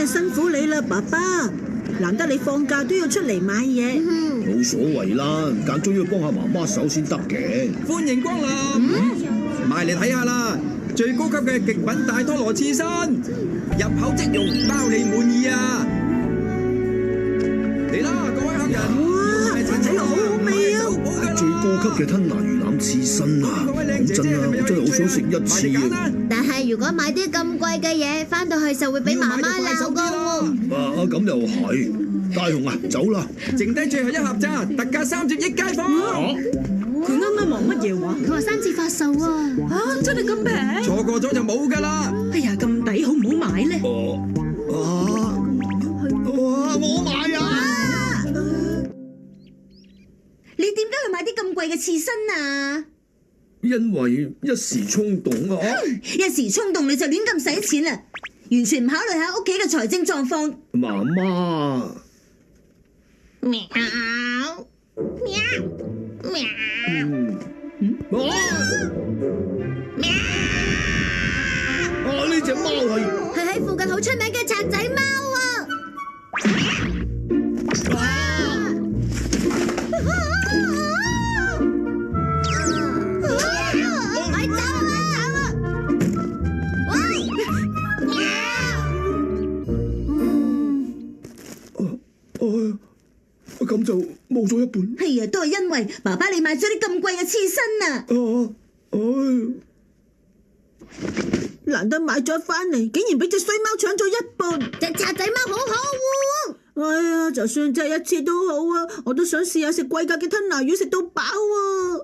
真係辛苦你啦，爸爸。難得你放假都要出嚟買嘢。冇所謂啦，間中要幫下媽媽手先得嘅。歡迎光臨，埋嚟睇下啦！最高級嘅極品大拖羅刺身，入口即溶，包你滿意啊！嚟啦，各位客人！哇，睇落好好味啊！最高級嘅吞拿魚腩刺身啊！講真啊，我真係好想食一次啊！但係如果買啲咁貴嘅嘢，翻到去就會俾媽媽鬧噶喎。咁又係。大雄啊，走啦！剩低最後一盒咋，特價3折益街坊。佢啱啱忙乜嘢話？佢話3折發售啊！嚇，真係咁平？錯過咗就冇噶啦！哎呀，咁抵，好唔好買咧？我買啊！你點解去買啲咁貴嘅刺身啊？因為一時衝動啊！一時衝動你就亂咁使錢啦，完全唔考慮下屋企嘅財政狀況。媽媽。喵喵喵呢隻貓係喺附近好出名嘅賊仔貓啊！咪走啊！喂！咁就冇咗一半。係啊，都係因為爸爸你買咗啲咁貴嘅刺身啊！難得買咗翻嚟，竟然俾隻衰貓搶咗一半。隻賊仔貓好可惡！哎呀，就算真係一次都好啊，我都想試下食貴價嘅吞拿魚食到飽啊！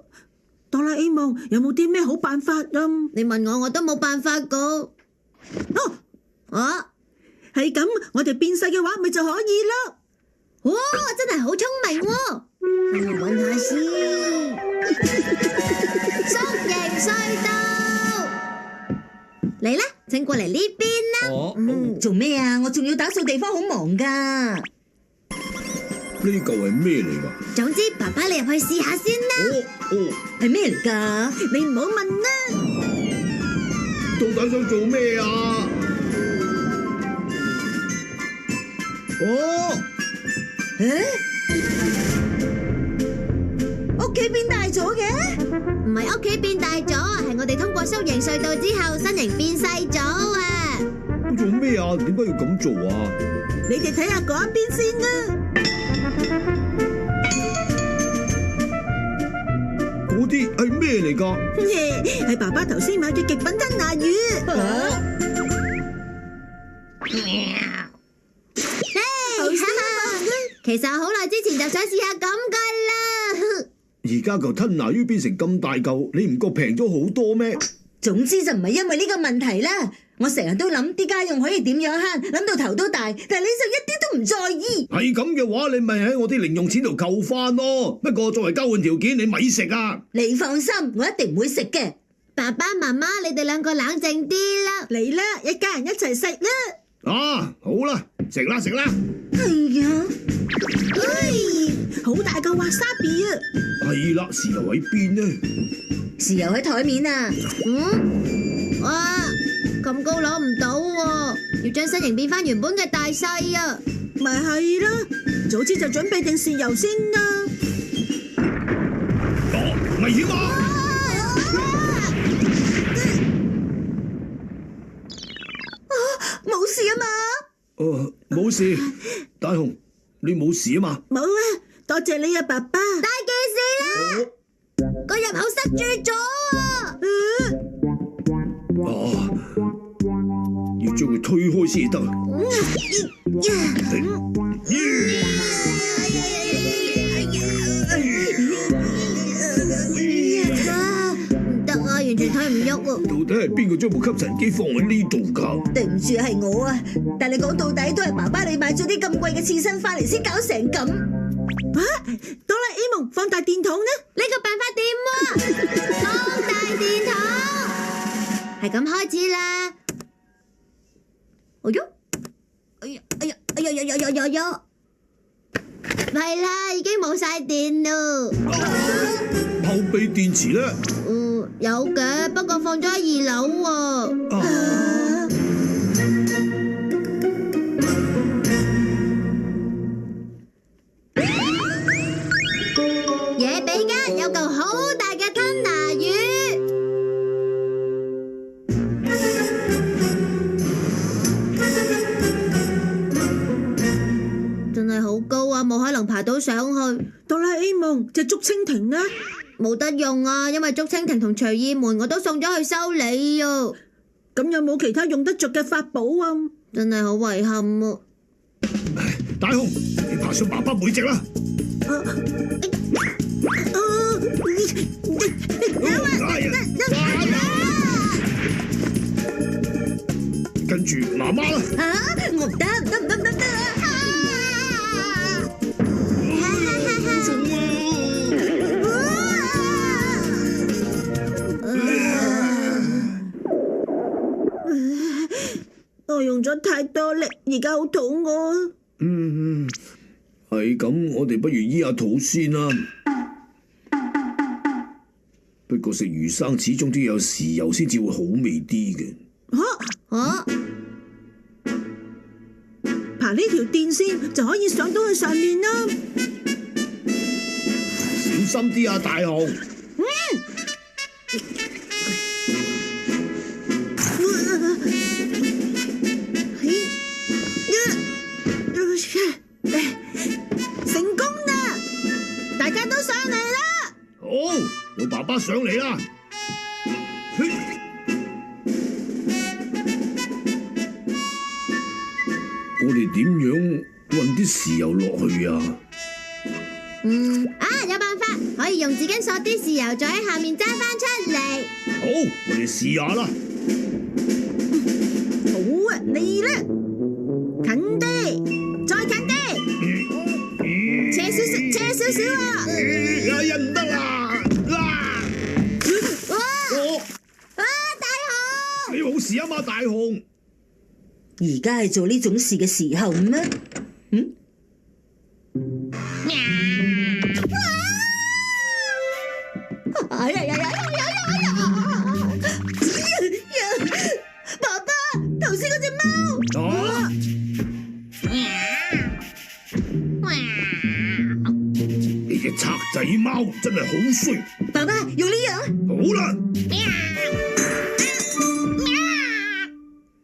哆啦 A 夢有冇啲咩好辦法啊？你問我都冇辦法噶。係咁，我哋變細嘅話，咪就可以咯。哇，真係好聰明喎！我揾下先。縮形隧道，嚟啦，請過嚟呢邊啦。做咩啊？我仲要打掃地方，好忙噶。呢嚿係咩嚟噶？總之，爸爸你入去試下先啦。係咩嚟噶？你唔好問啦。到底想做咩啊？屋企變大咗嘅？唔係屋企變大咗，係我哋通過縮形隧道之後，身形變細咗啊！做咩啊？點解要咁做啊？你哋睇下嗰一邊先啦。嗰啲係咩嚟噶？係爸爸頭先買嘅極品吞拿魚。其實好耐之前就想試下咁噶啦。而家嚿吞拿魚變成咁大嚿，你唔覺平咗好多咩？總之就唔係因為呢個問題啦。我成日都諗啲家用可以點樣慳，諗到頭都大，但係你就一啲都唔在意。係咁嘅話，你咪喺我啲零用錢度扣翻咯。不過作為交換條件，你咪食啊！你放心，我一定唔會食嘅。爸爸媽媽，你哋兩個冷靜啲啦。嚟啦，一家人一齊食啦。好啦，食啦食啦。係啊，好大嚿滑沙比啊！係啦，豉油喺邊呢？豉油喺台面啊！哇，咁高攞唔到喎，要將身形變翻原本嘅大細啊！咪係啦，早知就準備定豉油先啦。危險啊！冇事啊嘛？冇事，大雄，你冇事啊嘛？冇啊，多謝你啊，爸爸。大件事啦，個入口塞住咗啊！要將佢推開先得。唔得啊，完全推唔喐啊！到底係邊個將部吸塵機放喺呢度㗎？對唔住，係我啊！但係講到底都係爸爸你買咗啲咁貴嘅刺身翻嚟先搞成咁。哆啦 A 夢放大電筒呢？呢個辦法掂喎！放大電筒，係咁開始啦！哎喲，哎呀，哎呀，哎呀呀呀呀呀呀！係啦，已經冇晒電咯。後備電池咧？有嘅，不過放咗喺2樓喎。都想去。哆啦 A 夢隻竹蜻蜓呢？冇得用啊，因為竹蜻蜓同隨意門我都送咗去修理啊。咁有冇其他用得着嘅法寶啊？真係好遺憾啊！大雄，你爬上爸爸背脊啦！跟住媽媽啦！我唔得唔得唔得唔得唔得！我用咗太多力，而家好肚餓。係咁，我哋不如醫下肚先啦。不過食魚生始終都要有豉油先至會好味啲嘅。爬呢條電線就可以上到去上面啦。小心啲啊，大雄！成功啦！大家都上嚟啦！好，我爸爸上嚟啦！我哋點樣運啲豉油落去啊？有辦法，可以用紙巾索啲豉油，再喺下面揸翻出嚟。好，我哋試下啦。好啊，嚟啦！近啲，再近啲，斜少少啊！唔得啦！大雄，你冇事啊嘛，大雄？而家係做呢種事嘅時候咩？爸爸，頭先嗰隻貓。你隻賊仔貓真係好衰。爸爸用呢樣。好啦，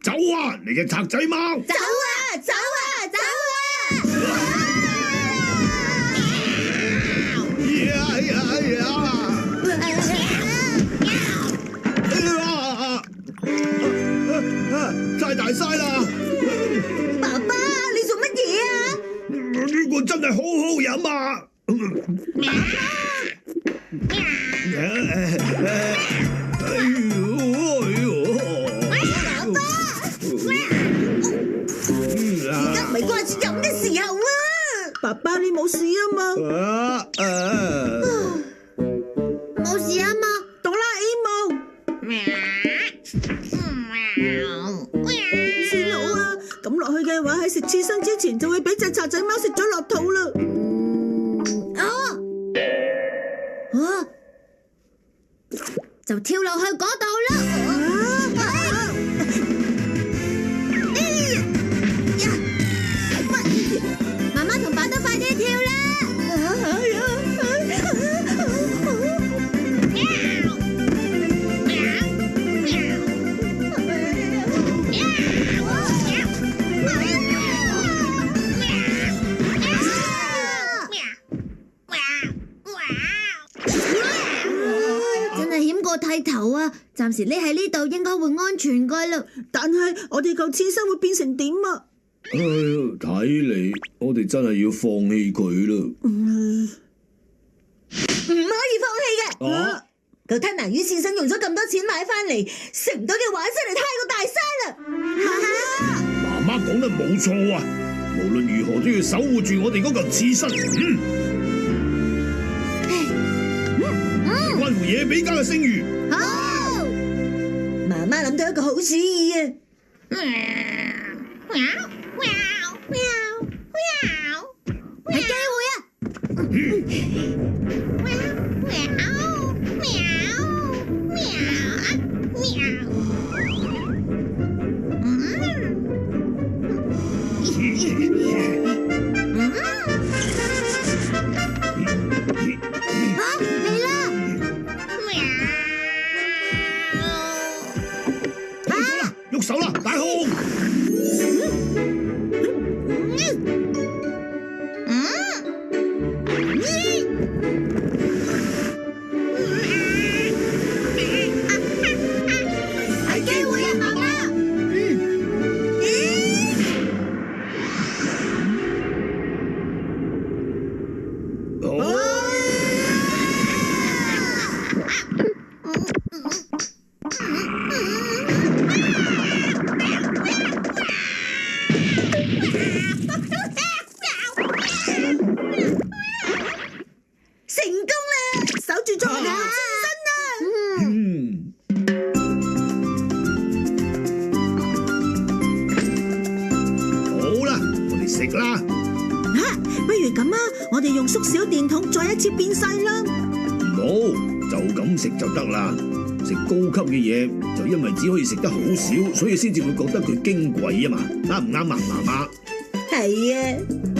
走啊！你隻賊仔貓。走啊走啊走啊！太大嘥啦！爸爸，你做乜嘢啊？呢個真係好好飲啊！而家唔係掛住飲嘅時候啊！爸爸，你冇事啊嘛？冇事啊嘛？哆啦 A 夢。算好啊！咁落去嘅話，喺食刺身之前就會俾隻賊仔貓食咗落肚啦。就跳落去嗰度啦！媽媽同爸都快啲跳啦！真係險過剃頭啊！暫時匿喺呢度應該會安全噶啦。但係我哋嚿刺身會變成點啊？睇嚟我哋真係要放棄佢啦。唔可以放棄嘅。個吞拿魚刺身用咗咁多錢買翻嚟，食唔到嘅話真係太過大嘥啦！媽媽講得冇錯啊！無論如何都要守護住我哋嗰嚿刺身。關乎野比家嘅聲譽。好，媽媽諗到一個好主意啊！係機會啊！嚟啦！喐手啦，大雄！食啦。不如咁啊，我哋用縮小電筒再一次變細啦。唔好，就咁食就得啦。食高級嘅嘢就因為只可以食得好少，所以先至會覺得佢矜貴啊嘛。啱唔啱啊，媽媽？係啊。